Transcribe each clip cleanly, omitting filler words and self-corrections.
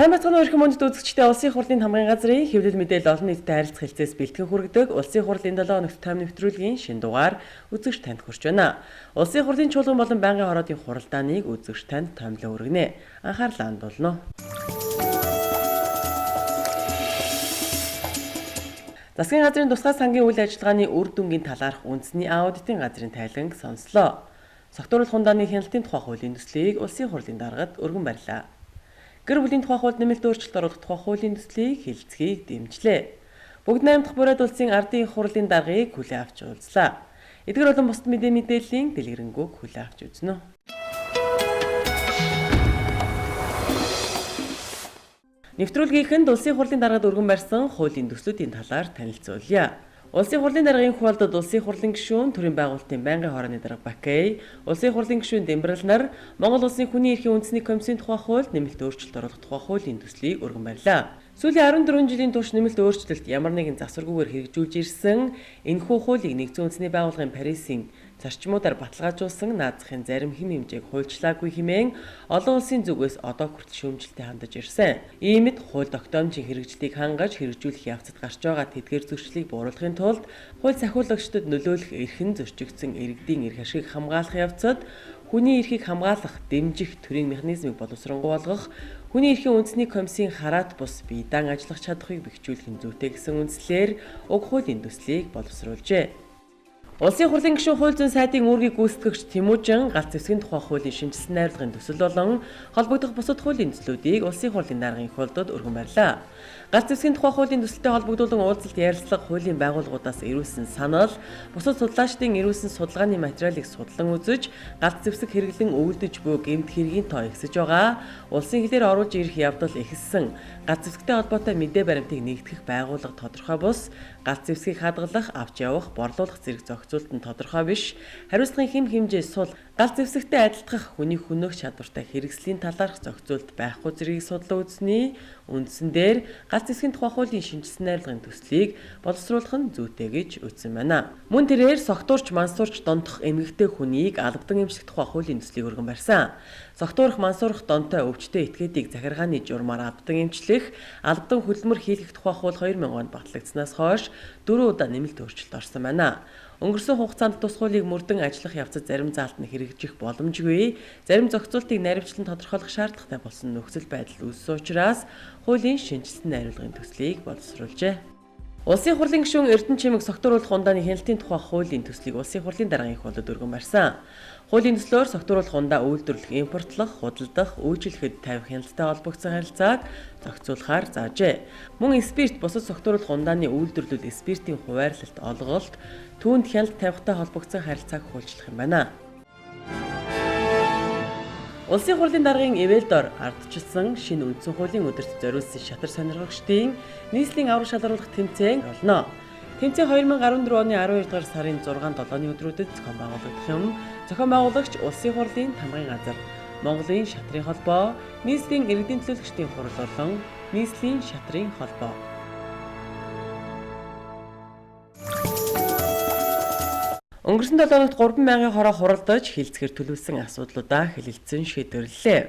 Сайн бацхан өрхөн мөндөд үзэгчдээ улсын хурлын хамгаалын газрын хэвлэл мэдээлэл олон нийтэд харилцах хэлцээс бэлтгэн хүргэдэг улсын хурлын 7 өнөخت тайвны нэвтрүүлгийн шинэ дугаар үзэгч танд хүрч байна. Улсын хурлын чуулган болон байнгын хороодын хуралдааныг үзэгч танд томилоо өргөнэ. Анхаарлаа хандуулно. Засгийн газрын тусгай сангийн үйл ажиллагааны үр дүнгийн талаарх үндэсний аудитын газрын тайланг сонслоо. Согтууруулах хундааны хяналтын тухай хуулийн төслийг улсын хурлын даргад өргөн барьлаа. Гэр бүлийн тухай хуульд нэмэлт өөрчлөлт оруулах тухай хуулийн төслийг хэлэлцэхийг дэмжлээ. Бүгд найрамдах бүрээд улсын ардын хурлын даргыг хүлээн авч уулзлаа. Эдгээр болон бусад мэдээллийн дэлгэрэнгүй хүлээн авч үзнэ. Нэвтрүүлгийнхэнд улсын хурлын даргад өргөн барьсан хуулийн төслүүдийн талаар танилцуулъя. Улсын хурлын даргын хуваалдад улсын хурлын гишүүн, төрийн байгуулалтын байнгын хорооны дарга Бакей, улсын хурлын гишүүн Дембрал нар Монгол улсын хүний эрхийн үндэсний комиссийн тухай хуульд нэмэлт өөрчлөлт оруулах тухай хуулийн төслийг өргөн барьлаа. Сүүлийн 14 жилийн турш нэмэлт өөрчлөлт ямар нэгэн засваргүйгээр хэрэгжүүлж ирсэн энэхүү хуулийг нэгдсэн үндэсний байгууллагын Парисын зарчмуудаар баталгаажуулсан наазахын зарим хэм хэмжээг хуульчлаагүй хэмээн олон улсын зүгээс одоо хүртэл шүүмжлэлтэй хандаж ирсэн. Иймд хууль тогтоомжийн хэрэгжлийг хангаж хэрэгжүүлэх явцад гарч байгаа тэдгээр зөрчлийг бууруулахын тулд хууль сахиулагчдад нөлөөлөх эрхэн зөрчигдсөн иргэдийн эрх ашиг хамгаалах явцад хүний эрхийг хамгаалах, дэмжих төрийн механизмыг боловсронгуй болгох, хүний эрхийн үндэсний комиссийн хараат бус биедан ажиллах чадхыг бэхжүүлэхин зүйтэй гэсэн үндслээр уг хуулийн төслийг боловсруулжээ. Улсын хурлын гишүүн хууль зүйн сайдын үүргийг гүйцэтгэгч Тэмүүжин галт зэвсгийн тухай хуулийн шинжилсэн найруулгын төсөл болон холбогдох бусад хуулийн төслүүдийг улсын хурлын даргын хуулдад өргөн барьлаа. Галт зэвсгийн тухай хуулийн төсөлтэй холбогдуулан уулзалт ярилцлага хуулийн байгууллагуудаас ирүүлсэн санал, бусад судлаачдын ирүүлсэн судалгааны материалыг судлан үзэж, галт зэвсэг хэрэглэн өвөлдөж буй гэмт хэргийн тоо ихсэж байгаа, улсын хилээр оруулж ирэх явдал ихссэн, галт зэвсэгтэй холбоотой мэдээ баримтыг нэгтгэх байгууллага тодорхой бус, галт зэвсгийг хадгалах, авч явах, борлуулах зэрэг зохицуулт нь тодорхой биш, хариуцлагын хэм хэмжээ сул, галт зэвсэгтэй адилдах хүний хөнөөх чадвартай хэрэгслийн талаарх зохицуулт байхгүй зэргийг судлан үзсний үндсэн дээр галт зэвсгийн тухай хуулийн шинжилсэн найруулгын төслийг боловсруулах нь зүйтэй гэж үзсэн байна. Мөн тэрээр согтуурч, мансуурч дондох эмэгтэй хүнийг албадан эмчлэх тухай хуулийн төслийг өргөн барьсан. Согтуурах, мансуурах донтой өвчтөе этгээдийг захиргааны журмаар албадан эмчлэх, албадан хөдөлмөр хийлгэх тухай хууль 2000 онд батлагдсанаас хойш 4 удаа нэмэлт өөрчлөлт орсон байна. Өнгөрсөн хугацаанд тус хуулийг мөрдөн ажиллах явцад зарим заалт нь хэрэгжих боломжгүй, зарим зохицуултыг наривчлан тодорхойлох шаардлагатай болсон нөхцөл байдал үүссэн учраас хуулийн шинжилсэн найруулгын төслийг боловсруулжээ. Улсын хурлын гишүүн Эрдэнэ чимэг согтууруулах хундааны хяналтын тухай хуулийн төслийг улсын хурлын даргын хуулиуд өргөн барьсан. Хуулийн төслөөр согтууруулах хундаа үйлдвэрлэх, импортлох, худалдах, үйлчлэхэд тавих хяналттай холбогдсон харилцааг зохицуулахаар заажээ. Мөн спирт бусад согтууруулах хундааны үйлдвэрлэл спиртийн хуваарлалт, олголт, түүнд хяналт тавихтай холбогдсон харилцааг хуулчлах юм байна. Улсын хурлын даргын ивэлдор ардчилсан шинэ үндсэн хуулийн өдөрт зориулсан шатар сонирхогчдын нийслэлийн авраг шалгаруулах тэмцээн болно. Тэмцээн 2014 оны 12 дугаар сарын 6-7-ны өдрүүдэд зохион байгуулагдах юм. Зохион байгуулагч Улсын хурлын хамгаалын газар, Монголын шатрын холбоо, нийслэлийн иргэдийн төлөөлөгчдийн хурал болон нийслэлийн шатрын холбоо. Өнгөрсөн 7 өнөخت 3 мянган хороо хуралдаж хилцгээр төлөвлөсөн асуудлуудаа хэлэлцэн шийдвэрлэлээ.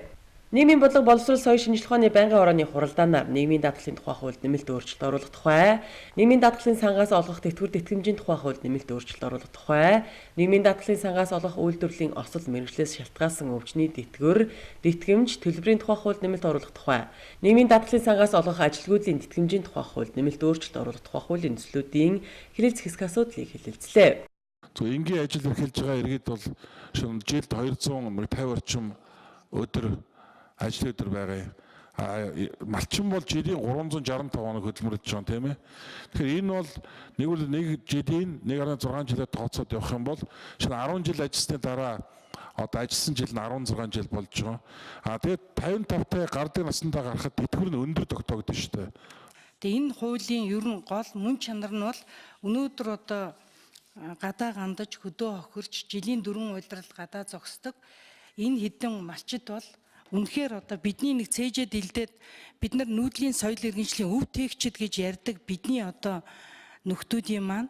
Нийгмийн бодлого боловсрол соёлын шинжилгээ ухааны байнгын хорооны хуралдаанаар нийгмийн даатгалын тухай хуульд нэмэлт өөрчлөлт оруулах тухай, нийгмийн даатгалын сангаас олгох тэтгэвэр тэтгэмжийн тухай хуульд нэмэлт өөрчлөлт оруулах тухай, нийгмийн даатгалын сангаас олгох үйлдвэрлэлийн осол мэргэжлээс шалтгаалсан өвчний тэтгэвэр, тэтгэмж, төлбөрийн тухай хуульд нэмэлт оруулах тухай, нийгмийн даатгалын сангаас олгох ажилгүйдлийн тэтгэмжийн тухай хуульд нэмэлт өөрчлөлт оруулах тухай хуулийн төслүүдийн хэлэлцэх хэсэг асуудлыг хэлэлцлээ. Энгийн ажил эрхэлж байгаа иргэд бол жилд 250 орчим өдөр ажил өдөр байгаа. Малчин бол жилийн 365 хоног хөдөлмөрлөж байгаа тийм ээ. Тэгэхээр энэ бол нэг жилийн 1.6 жилээр тооцоод явах юм бол 10 жил ажилласны дараа одоо ажилласан жил нь 16 жил болж байгаа. Тэгээд 55-тай гардын наснаа гарахад тэтгэвэр нь өндөр тогтоогдсон шүү дээ. Тэгээ энэ хуулийн ер нь гол мөн чанар нь бол өнөөдөр одоо гадаа гандаж хөдөө хохирч жилийн 4 удирал гадаа зогсдог энэ хэдэн малчид бол үнэхээр одоо бидний нэг цээжэд илдээд бид нар нүүдлийн соёл иргэншлийн өв тээгчид гэж ярьдаг бидний одоо нөхдүүдийн маань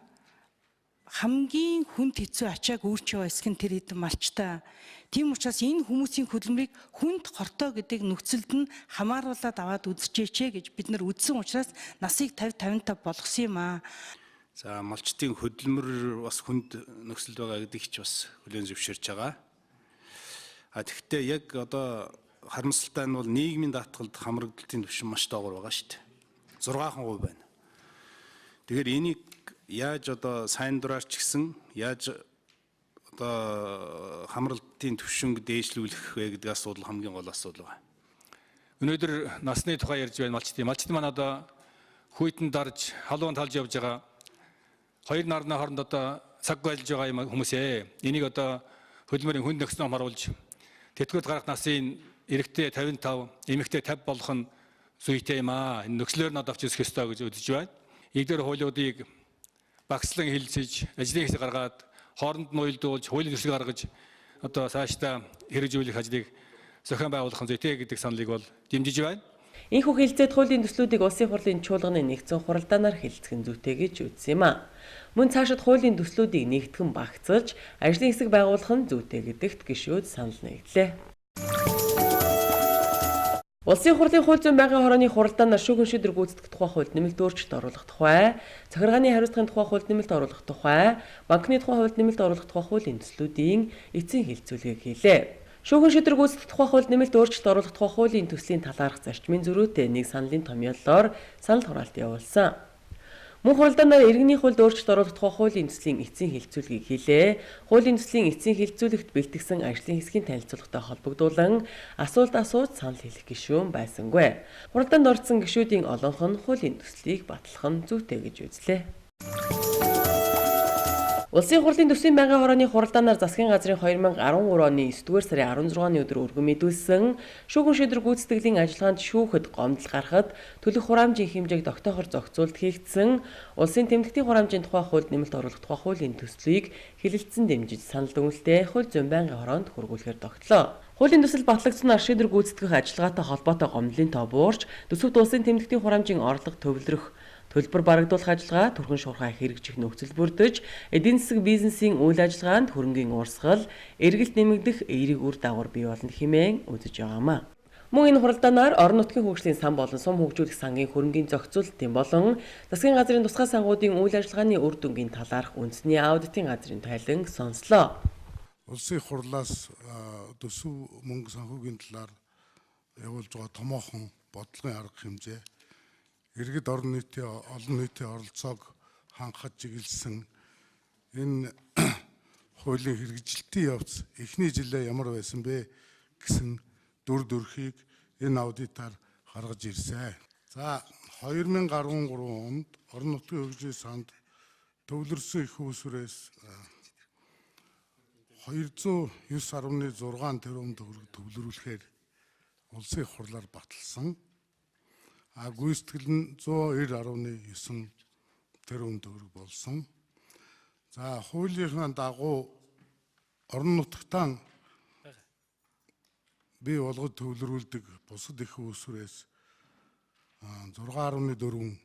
хамгийн хүнд хэцүү ачааг үүрч байгаа эсэх нь тэр хэдэн малчтай. Тийм учраас энэ хүмүүсийн хөдөлмөрийг хүнд хортой гэдэг нөхцөлд нь хамааруулаад аваад үзчихээч гэж бид нар үзсэн учраас насыг 50-55 болгосон юм аа. За малчтын хөдөлмөр бас хүнд нөхцөлд байгаа гэдэг ч бас хүлээн зөвшөөрч байгаа. Тэгэхдээ яг одоо харамсалтай нь бол нийгмийн даатгалд хамрагдалтын түвшин маш доогор байгаа шүү дээ. 6% байна. Тэгэхээр энийг яаж одоо сайн дураар ч гэсэн яаж одоо хамралтын түвшинг дээшлүүлэх вэ гэдэг асуудал хамгийн гол асуудал байна. Өнөөдөр насны тухай ярьж байна малчтын. Малчтын маань одоо хүйтэн дарж халуун талж явж байгаа. Хоёр нарны хооронд одоо цаг байлж байгаа юм хүмүүсээ. Энийг одоо хөдөлмөрийн хүнд нөхцөлөөр харуулж тэтгэврт гарах насын эрэгтэй 55, эмэгтэй 50 болох нь зүйтэй юм аа. Энэ нөхцлөөр нь авч үзэх ёстой гэж үзэж байна. Игдэр хуулиудыг багслан хэлэлцэж, ажлын хэсэг гаргаад, хооронд нь уялдуулж, хуулийн төслийг гаргаж одоо цаашдаа хэрэгжүүлэх ажлыг зохион байгуулах нь зүйтэй гэдэг саналыг бол дэмжиж байна. Энэхүү хэлэлцээд хуулийн төслүүдийг улсын хурлын чуулганы нэгдсэн хуралдаанаар хэлэлцэх нь зүйтэй гэж үзсэн юм а. Мөн цаашид хуулийн төслүүдийг нэгтгэн багцлж, ажлын хэсэг байгуулах нь зүйтэй гэдэгт гишүүд санал нэгдлээ. Улсын хурлын хууль зүйн байнгын хорооны хуралдаанаар шүүгэн шийдвэр гүйцэтгэх тухай хуульд нэмэлт өөрчлөлт оруулах тухай, захиргааны хариуцлагын тухай хуульд нэмэлт оруулах тухай, банкны тухай хуульд нэмэлт оруулах тухай хуулийн төслүүдийн эцсийн хэлэлцүүлгийг хийлээ. Шүүгэн шийдвэр гүйцэтгэх тухай хуульд нэмэлт өөрчлөлт оруулах тухай хуулийн төслийн талаарх зарчмын зөрүүтэй нэг саналын томьёолоор санал хураалт явуулсан. Мөн хуралдаанаар иргэний хуульд өөрчлөлт оруулах тухай хуулийн төслийн эцсийн хэлэлцүүлгийг хийлээ. Хуулийн төслийн эцсийн хэлэлцүүлэгт бэлтгэсэн ажлын хэсгийн танилцуулгатай холбогдуулан асуулт асууж санал хэлэх гишүүн байсангүй. Хуралдаанд орсон гишүүдийн олонх нь хуулийн төслийг батлах нь зүйтэй гэж үзлээ. Улсын хурлын төсвийн байнгын хорооны хуралдаанаар засгийн газрын 2013 оны 9-р сарын 16-ны өдөр өргөн мэдүүлсэн шүүгэн шийдвэр гүйцэтгэлийн ажиллагаанд шүүхэд гомдол гарахад төлөх хураамжийн хэмжээг тогтоохоор зохицуулт хийгдсэн улсын тэмдэгтийн хураамжийн тухай хуульд нэмэлт оруулах тухай хуулийн төслийг хэлэлцэн дэмжиж санал дүгнэлтээ хууль зүйн байнгын хороонд хүргүүлэхээр тогтлоо. Хуулийн төсөл батлагдсанаар шийдвэр гүйцэтгэх ажиллагаатай холбоотой гомдлын тоо буурч төсөвт улсын тэмдэгтийн хураамжийн орлого төвлөрөх төлбөр барагдуулах ажиллагаа түрхэн шуурхай хэрэгжих нөхцөл бүрдэж, эдийн засаг бизнесийн үйл ажиллагаанд хөрөнгийн уурсгал, эргэлт нэмэгдэх эерэг үр дагавар бий болно хэмээн үзэж байгаамаа. Мөн энэ хуралдаанаар орон нутгийн хөгжлийн сан болон сум хөгжүүлэх сангийн хөрөнгийн зохицуулалтын болон засгийн газрын тусгай сангуудын үйл ажиллагааны үр дүнгийн талаарх үндэсний аудитын газрын тайлан сонслоо. Улсын хурлаас төсөв мөнгө санхүүгийн талаар явуулж байгаа томоохон бодлогын арга хэмжээ иргэд олон нийтийн оролцоог хангахад чиглэсэн энэ хуулийн хэрэгжилтийн явц эхний жилээ ямар байсан бэ гэсэн дүр төрхийг энэ аудитаар гаргаж ирсэн. За 2013 онд орон нутгийн хөгжлийн санд төвлөрсөн их усүрээс 209.6 тэрбум төгрөг төвлөрүүлэхээр улсын хурлаар баталсан. Гүйцэтгэл нь 190.9 тэрбум төгрөг болсон. За хуулийн дагуу орон нутгатаа бий болгож төвлөрүүлдэг бусад их усүрээс 6.4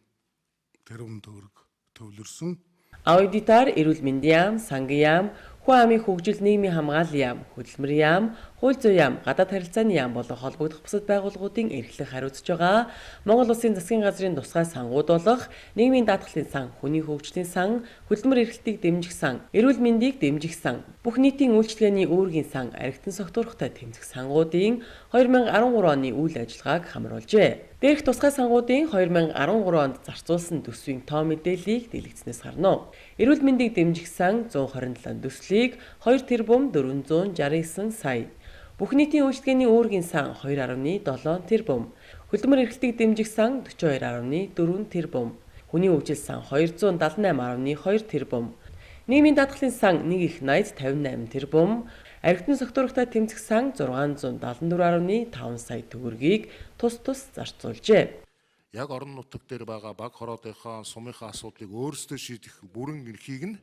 тэрбум төгрөг төвлөрсөн. Аудитаар эрүүл мэндийн яам, сангийн яам, хүн амын хөгжил нийгмийн хамгааллын яам, хөдөлмөрийн яам, хууль зүйн яам, гадаад харилцааны яам болон холбогдох бусад байгууллагуудын эрхлэх хариуцж байгаа Монгол Улсын засгийн газрын тусгай сангууд болох нийгмийн даатгалын сан, хүний хөгжлийн сан, хөдөлмөр эрхлэлтийг дэмжих сан, эрүүл мэндийг дэмжих сан, бүх нийтийн үйлчилгээний үүргийн сан, архитан согтуурхтай тэмцэх сангуудын 2013 оны үйл ажиллагааг хамруулжээ. Дээрх тусгай сангуудын 2013 онд зарцуулсан төсвийн тоо мэдээллийг дэлгэцнээс харна. Эрүүл мэндийг дэмжих сан 127 төслийг 2 тэрбум 469 сая. Бүх нийтийн үйлчилгээний үүргийн сан 2.7 тэрбум. Хөдөлмөр эрхлэлтийг дэмжих сан 42.4 тэрбум. Хүний хөгжил сан 278.2 тэрбум. Нийгмийн даатгалын сан 1 их 8058 тэрбум. Архитан согтуурхтай тэмцэх сан 674.5 сая төгрөгийг тус зарцуулжээ. Яг орон нутаг дээр байгаа баг хороодынхаа сумынхаа асуудлыг өөрсдөө шийдэх бүрэн эрхийг нь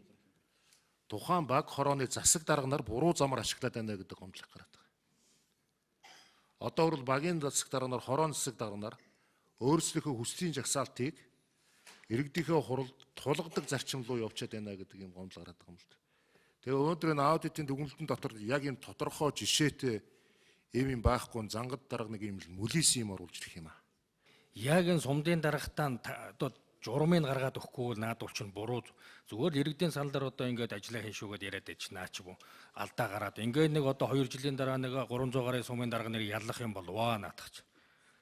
тухайн баг хорооны засаг дарганаар буруу замаар ашиглаад байна гэдэг гомдлыг гараад байгаа. Одоо бол багийн засаг дарганаар хорооны засаг дарганаар өөрсдийнхөө хүслийн жагсаалтыг иргэдийнхээ хуралд тулгадаг зарчим руу явчихад байна гэдэг юм гомдол гараад байгаа юм л да. Тэгээ өнөөдөр энэ аудитын дүгнэлтэн дотор яг юм тодорхой жишээтэй юм байхгүй зангад дарга нэг юм мүлээсэн юм оруулж ирэх юм аа. Яг энэ сумдын дарагтаа одоо журмыг гаргаад өгөхгүй бол наадвал чинь буруу зүгээр иргэдийн санал дээр одоо ингээд ажиллаа хийшүүгээд яриад байж наач бо алдаа гараад ингээд нэг одоо 2 жилийн дараа нэг 300 гаруй сумын дарга нэр яллах юм бол ваа наадах.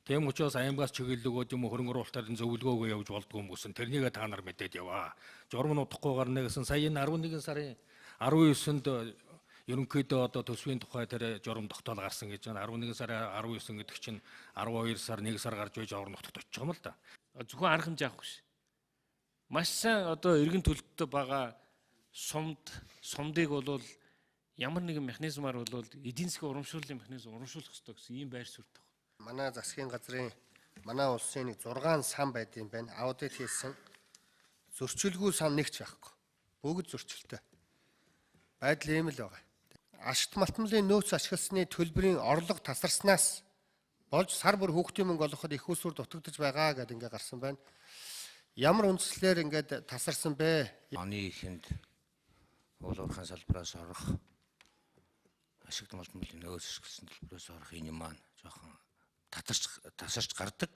Тийм учраас аймагаас чиглэлгүүд юм хөрөнгө оруулалтын зөвлөгөөгөө явж болдгоо хүмүүс тэрнийгээ та нар мэдээд яваа. Журам нутахгүйгээр нэгсэн сая 11 сарын 19-нд ерөнхийдөө одоо төсвийн тухай тэр журам тогтоол гарсан гэж байна. 11 сарын 19 гэдэг чинь 12 сар 1 сар гарч байж орон нутагт очих юм л да. Зөвхөн арга хэмжээ авах биш. Маш сайн одоо иргэн төлөлтөд байгаа сумдыг бол ямар нэгэн механизмаар бол эдийн засгийн урамшууллын механизм урамшуулах хэрэгтэй гэсэн ийм байр суурь таг. Манай засгийн газрын манай улсын нэг 6 сан байд юм байна. Аудит хийсэн зөрчилгүй сан нэгч байхгүй. Бүгд зөрчилтэй. Байдал ийм л байгаа. Ашигт малтмлын нөөц ашигласны төлбөрийн орлого тасарснаас болж сар бүр хүүхдийн мөнгө олоход их усүр дутагдж байгаа гэдэг ингээ гарсан байна. Ямар үндслээр ингээд тасарсан бэ? Оны ихэнд уул уурхайн салбараас орох ашигт малтмлын нөөц ашигласан төлбөрөөс орох энэ маань жоохон тасарч гардаг.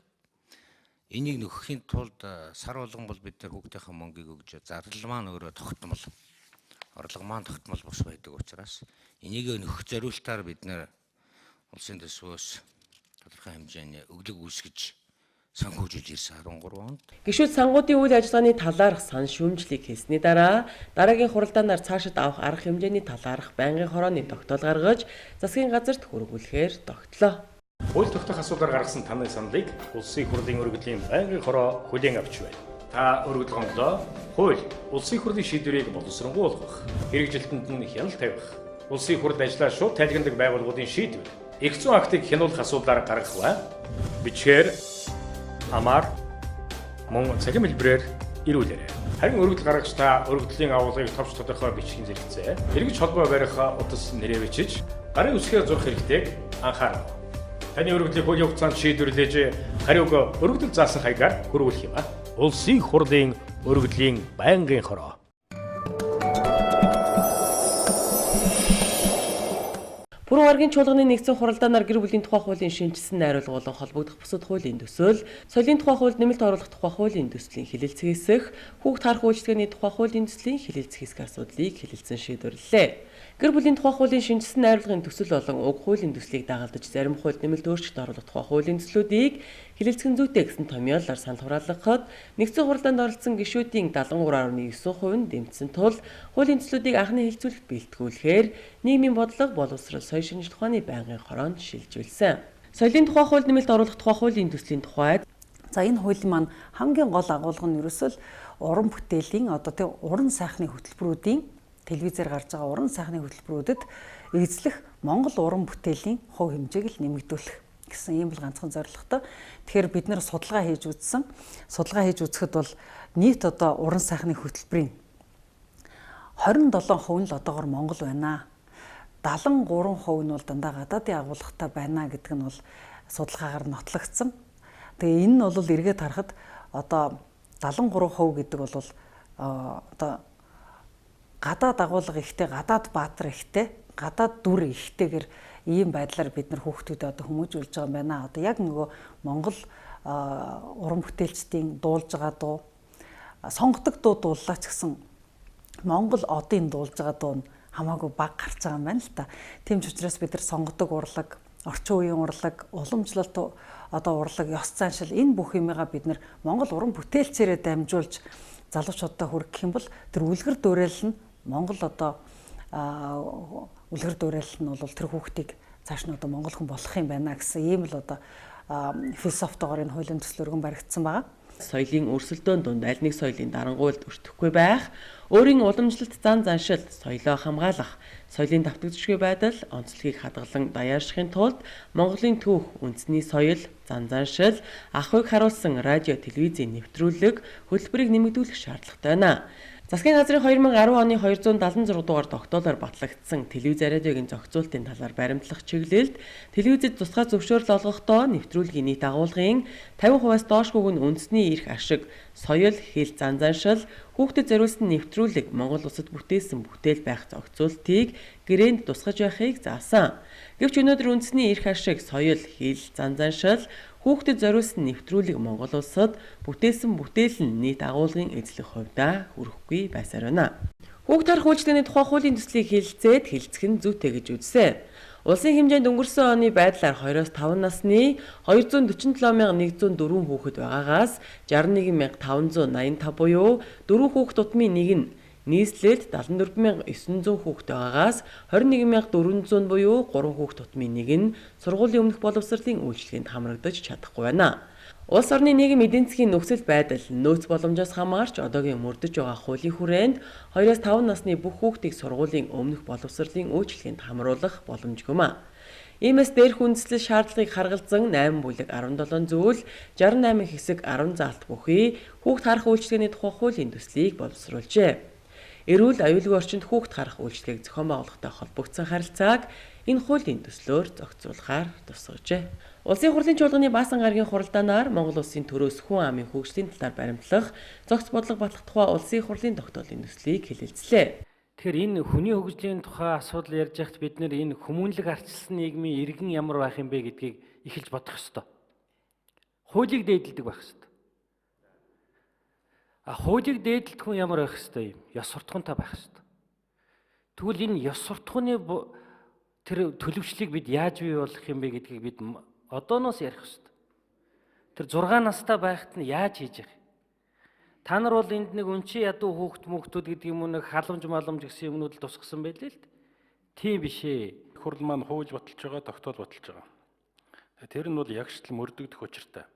Энийг нөхөхийн тулд сар болгон бол бид нар хүүхдийнхээ мөнгийг өгж зардал маань өөрөө тогтмол орлого маань тогтмол бос байдаг учраас энийг нөхөх зориултаар бид нар улсын төсвөөс тодорхой хэмжээний өглөг үүсгэж санхүүжүүлж ирсэн 13 онд. Гишүүд сангуудын үйл ажиллагааны талаарх сан шүүмжлэг хийсний дараа дараагийн хуралдаанаар цаашид авах арга хэмжээний талаарх байнгын хорооны тогтоол гаргаж засгийн газарт хүргүүлэхээр тогтлоо. Хууль тогтоох асуудлаар гаргасан таны саналыг улсын хурлын өргөдлийн байнгын хороо хүлээн авч байна. Та өргөдөл гомдоо хууль улсын хурлын шийдвэрийг боловсронгуй болгох, хэрэгжилтэнд нь хяналт тавих, улсын хурд ажлаа шууд тайлгнадаг байгууллагуудын шийдвэр, их зүйн актыг хянуулах асуудлаар гаргах ба бичгээр амаар мөн цахим хэлбэрээр ирүүлээрэй. Харин өргөдөл гаргагч та өргөдлийн агуулгыг товч тодорхой бичгийн зэрэгцээ эргэж холбоо барих утас нэрээ бичиж гарын үсгээр зурх хэрэгтэйг анхаарав. Таны өргөдлийг үйл явцаанд шийдвэрлэж хариуг өргөдөл заасан хаягаар хүргүүлэх юм а. Улсын хурлын өргөдлийн байнгын хороо. Пүрэв гарагийн чуулганы нэгдсэн хуралдаанаар гэр бүлийн тухай хуулийн шинжилсэн найруулга болон холбогдох бусад хуулийн төсөөл, соёлын тухай хуульд нэмэлт оруулах тухай хуулийн төслийн хэлэлцгээсэх, хүүхд харах үйлчилгээний тухай хуулийн төслийн хэлэлцгээсэх асуудлыг хэлэлцэн шийдвэрлэлээ. Гэр бүлийн тухай хуулийн шинжилсэн найруулгын төсөл болон уг хуулийн төслийг дагалдаж зарим хуульд нэмэлт өөрчлөлт оруулах тухай хуулийн төслүүдийг хэлэлцгэн зүйтэй гэсэн томьёолоор санал хураалгахад нэгдсэн хуралдаанд оролцсон гишүүдийн 73.9% нь дэмжсэн тул хуулийн төслүүдийг анхны хэлэлцүүлэгт бэлтгүүлэхээр нийгмийн бодлого боловсрол соёл шинжилх ухааны байнгын хороонд шилжүүлсэн. Соёлын тухай хуульд нэмэлт оруулах тухай хуулийн төслийн тухайд энэ хуулийн маань хамгийн гол агуулга нь ерөөсөл уран бүтээлийн одоо тийм уран сайхны хөтөлбөрүүдийн телевизээр гарч байгаа уран сайхны хөтөлбөрүүдэд эзлэх Монгол уран бүтээлийн хувь хэмжээг л нэмэгдүүлэх гэсэн ийм л ганцхан зорилготой. Тэгэхээр бид нэр судалгаа хийж үзсэн. Судалгаа хийж үзэхэд бол нийт одоо уран сайхны хөтөлбөрийн 27% нь л одоогор Монгол байна. 73% нь бол дандаа гадаадын агуулгатай байна гэдэг нь бол судалгаагаар нотлогдсон. Тэгээ энэ нь бол эргээд харахад одоо 73% гэдэг бол одоо гадаад агуулга ихтэй, гадаад баатар ихтэй, гадаад дүр ихтэйгэр ийм байдлаар бид нар хүүхдүүдэд одоо хүмүүжүүлж байгаа юм байна. Одоо яг нөгөө Монгол уран бүтээлчдийн дуулж байгаа дуу, сонгодог дуу дууллаач гэсэн Монгол одын дуулж байгаа дуу нь хамаагүй бага гарч байгаа юм байна л та. Тийм ч учраас бид нар сонгодог урлаг, орчин үеийн урлаг, уламжлалт одоо урлаг, ёс заншил энэ бүх юмгаа бид нар Монгол уран бүтээлчээрээ дамжуулж залуучуудаа хүргэх юм бол тэр үлгэр дуурайл нь Монгол одоо үлгэр дуурайл нь бол тэр хүүхдийг цааш нь одоо монгол хүн болох юм байна гэсэн ийм л одоо философитойгоор энэ хуулийн төсөл өргөн баригдсан байгаа. Соёлын өрсөлдөөн дунд аль нэг соёлын дарангуйлд өртөхгүй байх, өөрийн уламжлалт зан заншил, соёлоо хамгаалах, соёлын давтагдчихгүй байдал, онцлогийг хадгалан даяаршихын тулд Монголын түүх, үндэсний соёл, зан заншил, ахуйг харуулсан радио, телевизийн нэвтрүүлэг, хөтөлбөрийг нэмэгдүүлэх шаардлагатай байна. Засгийн газрын 2010 оны 276 дугаар тогтоолоор батлагдсан телевиз радиогийн зохицуултын талаар баримтлах чиглэлд телевизэд тусгай зөвшөөрөл олгохдоо нэвтрүүлгийн нийт агуулгын 50%-аас доошгүйг нь үндэсний эрх ашиг, соёл, хэл, зан заншил, хүүхдэд зориулсан нэвтрүүлэг, Монгол улсад бүтээсэн бүтээл байх зохицуултыг гэрээнд тусгаж байхыг заасан. Гэвч өнөөдөр үндэсний эрх ашиг, соёл, хэл, зан заншил, хүүхдэд зориулсан нэвтрүүлэг Монгол улсад бүтээсэн бүтээл нь нийт агуулгын эзлэх хувьдаа хүрэхгүй байсаар байна. Хүүхд харах үйлчлэгээний тухай хуулийн төслийг хэлэлцээд хэлцэх нь зүйтэй гэж үзсэн. Улсын хэмжээнд өнгөрсөн оны байдлаар 2-5 насны 247,104 хүүхэд байгаагаас 61,585 буюу 4 хүүхэд тутмын нэг нь нийслэлд 74,900 хүүхэд байгаагаас 21,400 буюу 3 хүүхэд тутмын нэг нь сургуулийн өмнөх боловсролын үйлчилгээнд хамрагдаж чадахгүй байна. Улс орны нийгэм эдийн засгийн нөхцөл байдал нөөц боломжоос хамаарч одоогийн мөрдөж байгаа хуулийн хүрээнд 2-5 насны бүх хүүхдийг сургуулийн өмнөх боловсролын үйлчилгээнд хамруулах боломжгүй маа. Иймээс дээрх үндэслэл шаардлагыг харгалзан 8 бүлэг 17 зүйл 68 хэсэг 10 заалт бүхий хүүхд харах үйлчилгээний тухай хуулийн төслийг боловсруулжээ. Эрүүл аюулгүй орчинд хүүхд харах үйлчилгээг зохион байгуулахтай холбогдсон харилцааг энэ хуулийн төслөөр зохицуулахаар тусгажээ. Улсын хурлын чуулганы баасан гарагийн хуралдаанаар Монгол улсын төрөөс хүн амын хөгжлийн талаар баримтлах, зохиц бодлого батлах тухай улсын хурлын тогтоолын төслийг хэлэлцлээ. Тэгэхээр энэ хүний хөгжлийн тухай асуудал ярьж байхад бид нэр энэ хүмүүнлэг ардчилсан нийгмийн иргэн ямар байх юм бэ гэдгийг эхэлж бодох ёстой. Хуулийг дээдэлдэг байх ёстой. Хуулийг дээдэлдэг хүн ямар байх ёстой юм? Ёс суртахуунтай байх ёстой. Тэгвэл энэ ёс суртахууны тэр төлөвчлийг бид яаж бий болгох юм бэ гэдгийг бид одооноос ярих ёстой. Тэр 6 настай байхад нь яаж хийж явах? Та нар бол энд нэг үнчи ядуу хүүхдүүд гэдэг юм уу нэг халамж маламж гэсэн юмнууд л тусгасан байлээ л дээ. Тийм биш ээ. Хурал маань хууль баталж байгаа, тогтоол баталж байгаа. Тэр нь бол ягштал мөрдөгдөх учиртай.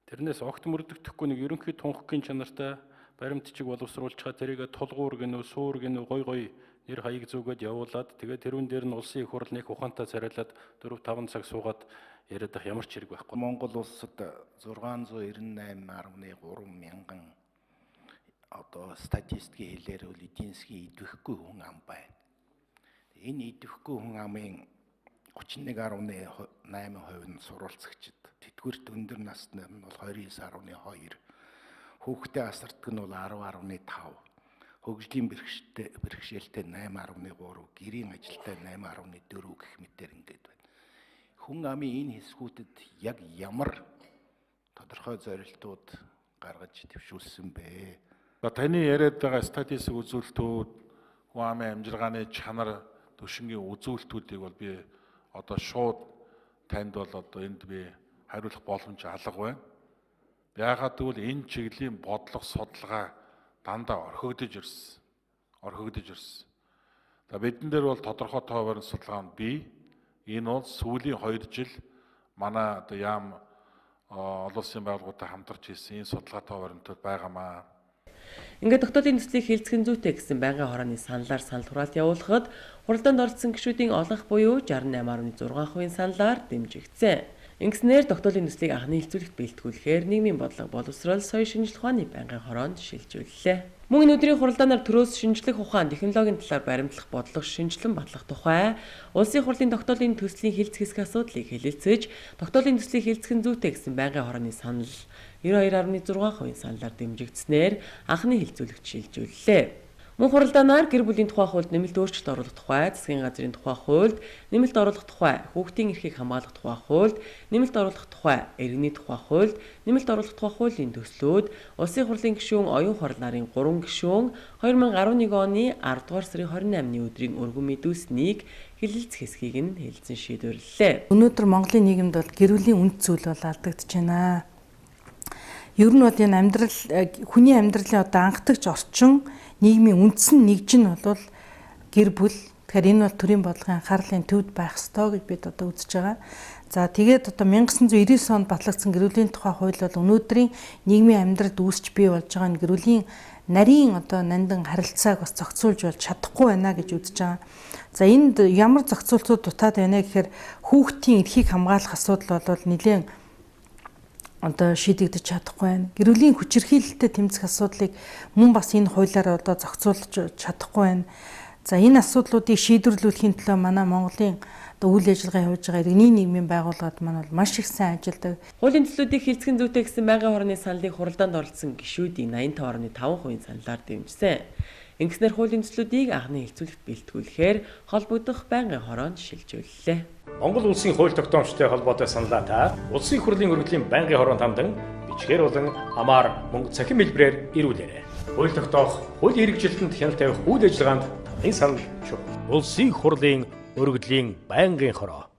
Тэрнээс огт мөрдөгдөхгүй нэг ерөнхий тунхагийн чанартай баримтчиг боловсруулж байгаа тэрийг тулгуур гэнэ, суур гэнэ, гой нэр хаяг зүгээд явуулаад тэгээ тэрүүн дээр нь улсын их хурл нэг ухаантай царайлаад 4-5 цаг суугаад яриад ах ямар ч хэрэг байхгүй. Монгол улсад 698.3 мянган одоо статистикийн хэлээр бол эдийн засгийн идэвхгүй хүн ам байна. Энэ идэвхгүй хүн амын 31.8% нь сурвалжлагчид. Тэтгэврт өндөр насны нь бол 29.2. Хүүхдээ асардаг нь бол 10.5. Хөгжлийн бэрхшээлтэй 8.3, гэрийн ажилтай 8.4 гэх мэтээр ингээд байна. Хүн амын энэ хэсгүүдэд яг ямар тодорхой зорилтууд гаргаж дэвшүүлсэн бэ? Таны яриад байгаа статистик үзүүлэлтүүд, хүн амын амжиргааны чанар, түвшингийн үзүүлэлтүүдийг бол би одоо шууд танд бол одоо энд би хариулах боломж алга байна. Яагаад гэвэл энэ чиглийн бодлого судалгаа дандаа орхигдож ирсэн. Бидэн дээр бол тодорхой тоо баримт судалгаанд бий. Энэ бол сүүлийн 2 жил манай одоо яам олон улсын байгууллагуудтай хамтарч хийсэн энэ судалгаа тоо баримтууд байгаамаа. Ингээд тогтоолын төслийг хэлцэх зүйтэй гэсэн байнгын хорооны саналаар санал хураалт явуулахад хуралдаанд оролцсон гишүүдийн олонх буюу 68.6% саналаар дэмжигдсэн. Ингэснээр тогтоолын төслийг анхны хэлцүүлэгт бэлтгүүлэхээр нийгмийн бодлого боловсрол соёл шинжилх ухааны байнгын хороонд шилжүүллээ. Мөн энэ өдрийн хуралдаанаар төрөөс шинжлэх ухаан, технологийн талаар баримтлах бодлого шинжилэн батлах тухай улсын хурлын тогтоолын төслийн хэлцэх хэсэг асуудлыг хэлэлцэж, тогтоолын төслийг хэлцэх зүйтэй гэсэн байнгын хорооны санал 92.6% саналаар дэмжигдснээр анхны хэлцүүлэгт шилжүүллээ. Мөн хуралдаанаар гэр бүлийн тухай хуульд нэмэлт өөрчлөлт оруулах тухай, засгийн газрын тухай хуульд нэмэлт оруулах тухай, хүүхдийн эрхийг хамгаалах тухай хуульд нэмэлт оруулах тухай, иргэний тухай хуульд нэмэлт оруулах тухай хуулийн төслүүд улсын хурлын гишүүн оюун хорол нарын 3 гишүүн 2011 оны 10 дугаар сарын 28-ны өдрийн өргөн мэдүүлсэнийг хэлэлцэх хэсгийг нь хэлэлцэн шийдвэрлэлээ. Өнөөдөр Монголын нийгэмд бол гэр бүлийн үнд зүйл бол алдагдж байна. Ер нь бол энэ амьдрал хүний амьдралын одоо анхдагч орчин нийгмийн үндсэн нэгж нь бол гэр бүл. Тэгэхээр энэ бол төрийн бодлогын анхаарлын төвд байх ёстой гэж бид одоо үзэж байгаа. За тэгээд одоо 1999 онд батлагдсан гэр бүлийн тухай хууль бол өнөөдрийн нийгмийн амьдралд үүсч бий болж байгаа энэ гэр бүлийн нарийн одоо нандин харилцааг бас зохицуулж болж чадахгүй байна гэж үзэж байгаа. За энд ямар зохицуултууд дутаад байна гэхээр хүүхдийн эрхийг хамгаалах асуудал бол нэлээд одоо шийдэгдэж чадахгүй байна. Гэр бүлийн хүчирхийлэлтэй тэмцэх асуудлыг мөн бас энэ хуулиар одоо зохицуулж чадахгүй байна. За энэ асуудлуудыг шийдвэрлүүлэхийн төлөө манай Монголын одоо үйл ажиллагаа явуулж байгаа иргэний нийгмийн байгууллагууд маань бол маш их сайн ажилладаг. Хуулийн төслүүдийг хилцхэн зүйтэй гэсэн байнгын хорооны саналыг хуралдаанд оролцсон гишүүдийн 85.5% саналаар дэмжсэн. Ингэснээр хуулийн төслүүдийг анхны хэлцүүлэгт бэлтгүүлэхээр холбогдох байнгын хороонд шилжүүллээ. Монгол улсын хууль тогтоомжтой холбоотой саналаа та улсын хурлын өргөдлийн байнгын хороонд хамдан бичгээр болон амаар мөн цахим хэлбэрээр ирүүлээрэй. Хууль тогтоох, хууль хэрэгжилтэнд хяналт тавих үйл ажиллагаанд таны санал чухал. Улсын хурлын өргөдлийн байнгын хороо.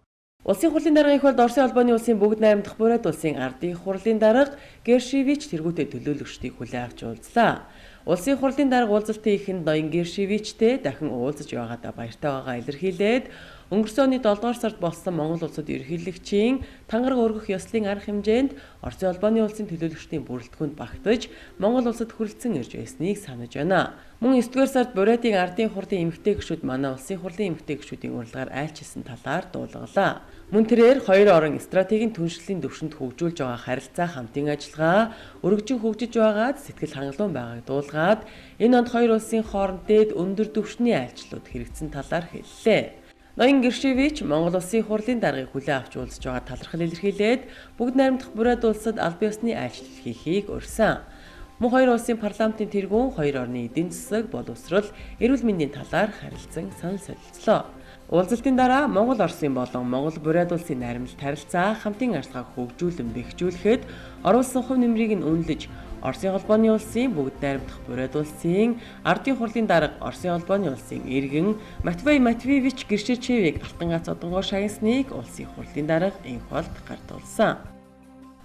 Улсын хурлын даргын их болд Оросын холбооны улсын бүгд найрамдах бурайд улсын ардын хурлын дарга Гершевич тэргүүтээ төлөөлөгчдийг хүлээн авч уулзлаа. Улсын хурлын дарга уулзалтын эхэнд ноён Гершевичтэй дахин уулзаж байгаадаа баяртай байгаа илэрхийлээд өнгөрсөн оны 7 дугаар сард болсон Монгол улсад ерөнхийлөгчийн тангараг өргөх ёслын арга хэмжээнд Оросын холбооны улсын төлөөлөгчдийн бүрэлдэхүүнд багтаж Монгол улсад хүрэлцэн ирж байсныг санаж байна. Мөн 9 дугаар сард Бурятийн ардын хурлын эмэгтэй гишүүд манай улсын хурлын эмэгтэй гишүүдийн урилгаар айлчилсан талаар дуулгалаа. Мөн тэрээр хоёр орон стратегийн түншлэлийн төвшөнд хөгжүүлж байгаа харилцаа хамтын ажиллагаа өргөжин хөгжиж байгаад сэтгэл хангалуун байгааг дуулгаад энэ онд хоёр улсын хооронд дээд өндөр түвшний айлчлалууд хэрэгжсэн талаар хэллээ. Ноён Гершевич Монгол улсын хурлын даргыг хүлээн авч уулзж байгаа талархал илэрхийлээд бүгд найрамдах бурайд улсад аль биесны айлчлал хийхийг урьсан. Мөн хоёр улсын парламентын тэргүүн хоёр орны эдийн засаг боловсрол эрүүл мэндийн талаар харилцан санал солилцлоо. Уулзалтын дараа Монгол Оросын болон Монгол бурайд улсын найрамдалт харилцаа хамтын арчилгааг хөгжүүлэн бэхжүүлэхэд оруулсан хувь нэмрийг нь үнэлж Оросын холбооны улсын бүгд найрамдах бурайд улсын ардын хурлын дарга Оросын холбооны улсын иргэн Матвей Матвеевич Гершевичийг алтан гац одонгоор шагнасныг улсын хурлын дарга энх болд гартуулсан.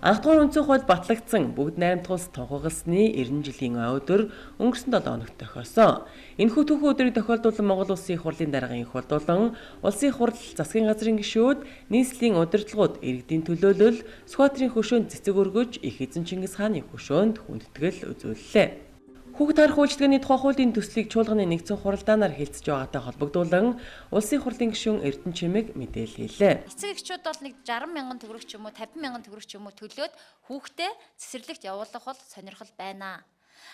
Анх дугаар үндсэн хууль батлагдсан бүгд найрамдах улс тунхагласны 90 жилийн өдөр өнгөрсөн 7 хоногт тохиосон. Энэхүү түүхэн өдрийг тохиолдуулан Монгол улсын хурлын даргын энх болдуулан улсын хурал засгийн газрын гишүүд нийслэлийн удирдлагууд иргэдийн төлөөлөл Сүхбаатарын хөшөөнд цэцэг өргөж их эзэн Чингис хааны хөшөөнд хүндэтгэл үзүүллээ. Хүүхэд харах үйлчилгээний тухай хуулийн төслийг чуулганы нэгдсэн хуралдаанаар хэлцэж байгаатай холбогдуулан улсын хурлын гишүүн Эрдэнэ Чимэг мэдээлэлээ. Эцэг эхчүүд бол нэг 60 мянган төгрөг ч юм уу 50 мянган төгрөг ч юм уу төлөөд хүүхдээ цэцэрлэгт явуулах бол сонирхол байна.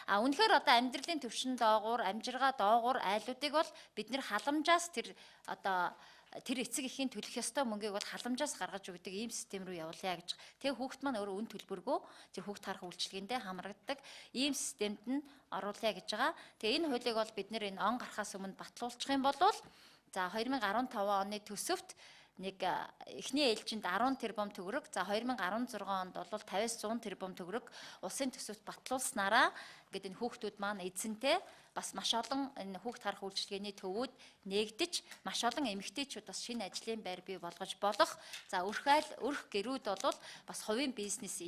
Үнэхээр одоо амьдралын түвшин доогуур, амжиргаа доогуур айлуудыг бол бид нэр халамжаас тэр эцэг эхийн төлөх ёстой мөнгийг бол халамжаас гаргаж өгдөг ийм систем рүү явуулъя гэж. Тэгээ хүүхэд маань өөрөө үн төлбөргүй тэр хүүхэд харах үйлчилгээндээ хамрагддаг ийм системд нь оруулъя гэж байгаа. Тэгээ энэ хуулийг бол бид нэр энэ он гарахаас өмнө батлуулчих юм бол за 2015 оны төсөвт нэг эхний ээлжинд 10 тэрбум төгрөг, за 2016 онд бол 50-100 тэрбум төгрөг улсын төсөвт батлуулснараа ингээд энэ хүүхдүүд маань эзэнтэй бас маш олон энэ хүүхд харах үйлчилгээний төвүүд нээгдэж маш олон эмэгтэйчүүд бас шинэ ажлын байр бий болгож болох. За өрх гэрүүд бол бас хувийн бизнес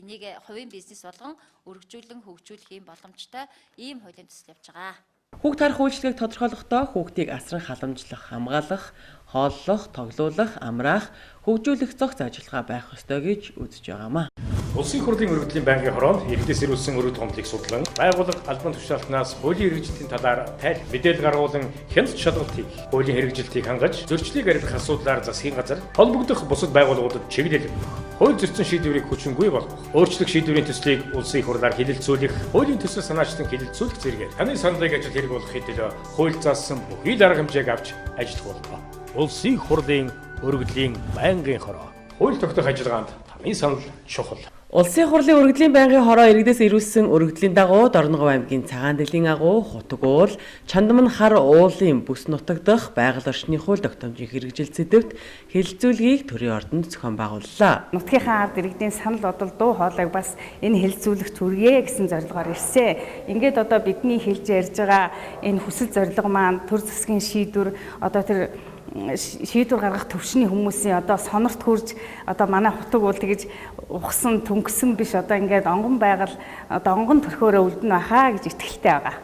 болгон өргөжүүлэн хөгжүүлэх юм боломжтой ийм хуулийн төсөл явж байгаа. Хүүхд харах үйлчилгээг тодорхойлохдоо хүүхдийг асран халамжлах, хамгаалах, хооллох, тоглуулах, амраах, хөгжүүлэх зохиц ажиллагаа байх ёстой гэж үзэж байгаамаа. Улсын хурлын өргөдлийн байнгын хороонд иргэдээс ирүүлсэн өргөд гомдлыг судлан байгууллага албан тушаалтнаас хуулийн хэрэгжилтийн талаар мэдээлэл гаргуулan хяналт шалгалт хийх, хуулийн хэрэгжилтийг хангаж зөрчлийг арилгах асуудлаар засгийн газар холбогдох бусад байгууллагуудад чиглэл өгөх, хууль зөрчсөн шийдвэрийг хүчингүй болгох, өөрчлөх шийдвэрийн төслийг улсын хурлаар хэлэлцүүлэх, хуулийн төсөл санаачлан хэлэлцүүлэх зэргээр таны саналыг ажил хэрэг болгохын төлөө хууль заасан бүхий дарга хэмжээг авч ажиллах болно. Улсын хурлын өргөдлийн байнгын хороо. Хууль тогтоох ажиллагаанд таны санал чухал. Улсын хурлын өргөдлийн байнгын хороо иргэдээс ирүүлсэн өргөдлийн дагуу Дорногов аймгийн Цагаан дэлхийн агуу Хутаг уул, Чандман хар уулын бүс нутаг дахь байгаль орчны хууль тогтоомжийн хэрэгжил сэдвт хэлэлцүүлгийг төрийн ордонд зохион байгууллаа. Нутгийн ард иргэдийн санал бодол дуу хоолойг бас энэ хэлэлцүүлэгт хүргэе гэсэн зорилгоор ирсэн. Ингээд одоо бидний хэлж ярьж байгаа энэ хүсэл зорилго маань төр засгийн шийдвэр одоо тэр шийдвэр гаргах төвшний хүмүүсийн одоо сонорт хүрж одоо манай Хутаг уул гэж ухсан түнксэн биш одоо ингээд онгон байгаль одоо онгон төрхөөрөө үлдэн байхаа гэж итгэлтэй байгаа.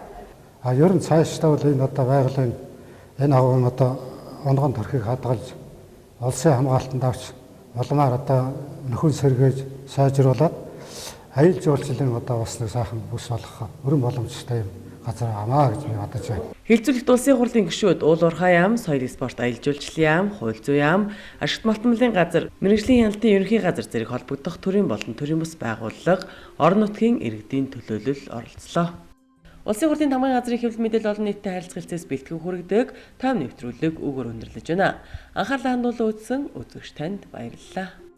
Ер нь цаашдаа бол энэ одоо байгалийн энэ агуун одоо онгон төрхийг хадгалж улсын хамгаалтанд авч улмаар одоо нөхөн сэргээж сайжруулад аюул жуулчлалын одоо бас нэг сайхан бүс болох өрн боломжтой юм газар амаа гэж би бодож байна. Хилцүүлэгт улсын хурлын гишүүд уул уурхай яам, соёлын спорт аялал жуулчлалын яам, хууль зүйн яам, ашигт малтмалын газар, мэргэжлийн хяналтын ерөнхий газар зэрэг холбогдох төрийн болон төрийн бус байгууллага, орон нутгийн иргэдийн төлөөлөл оролцлоо. Улсын хурлын тамгын газрын хэвлэл мэдээлэл олон нийтэд харилцах хэлцээс бэлтгэн хүргэдэг тайван нэвтрүүлэг өгөр өндөрлөж байна. Анхаарлаа хандуулан үзсэн үзэгч танд баярлалаа.